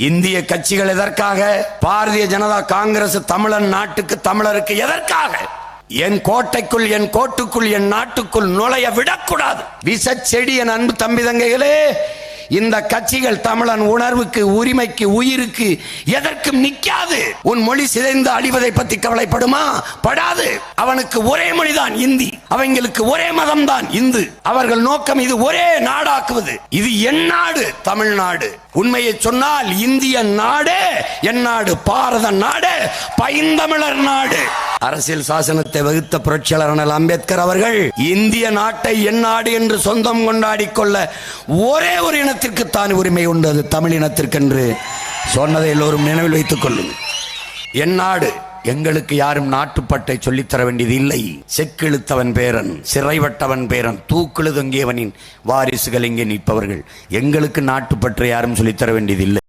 இந்திய கட்சிகள் எதற்காக? பாரதிய ஜனதா காங்கிரஸ் தமிழன் நாட்டுக்கு தமிழருக்கு எதற்காக? என் கோட்டைக்குள், என் கோட்டுக்குள், என் நாட்டுக்குள் நுழைய விடக்கூடாது. விசச்செடி. என் அன்பு தம்பி தங்கைகளே, இந்த கட்சிகள் தமிழன் உணர்வுக்கு, உரிமைக்கு, உயிருக்கு எதற்கும் நிக்காது. உன் மொழி சிதைந்து அழிவதை பத்தி கவலைப்படுமா? படாது. அவனுக்கு ஒரே மொழிதான் இந்தி, அவங்களுக்கு ஒரே மதம் தான் இந்து. அவர்கள் நோக்கம் இது ஒரே நாடாக்குவது. இது என் நாடு, தமிழ்நாடு. உண்மையை சொன்னால் இந்திய நாடு என் நாடு, பாரத நாடு, பைந்தமிழர் நாடு. அரசியல் சாசனத்தை வகுத்த புரட்சியாளர் அண்ணல் அம்பேத்கர் அவர்கள் இந்திய நாட்டை என் நாடு என்று சொந்தம் கொண்டாடி கொள்ள ஒரே ஒரு இனத்திற்குத்தான் உரிமை உண்டு, அது தமிழ் இனத்திற்கென்று சொன்னதை எல்லோரும் நினைவில் வைத்துக் கொள்ளுங்கள். என் நாடு. எங்களுக்கு யாரும் நாட்டுப்பட்டை சொல்லித்தர வேண்டியது இல்லை. செக்கிழுத்தவன் பேரன், சிறைவட்டவன் பேரன், தூக்கிழு தொங்கியவனின் வாரிசுகள் இங்கே நிற்பவர்கள். எங்களுக்கு நாட்டுப்பற்றை யாரும் சொல்லித்தர வேண்டியது இல்லை.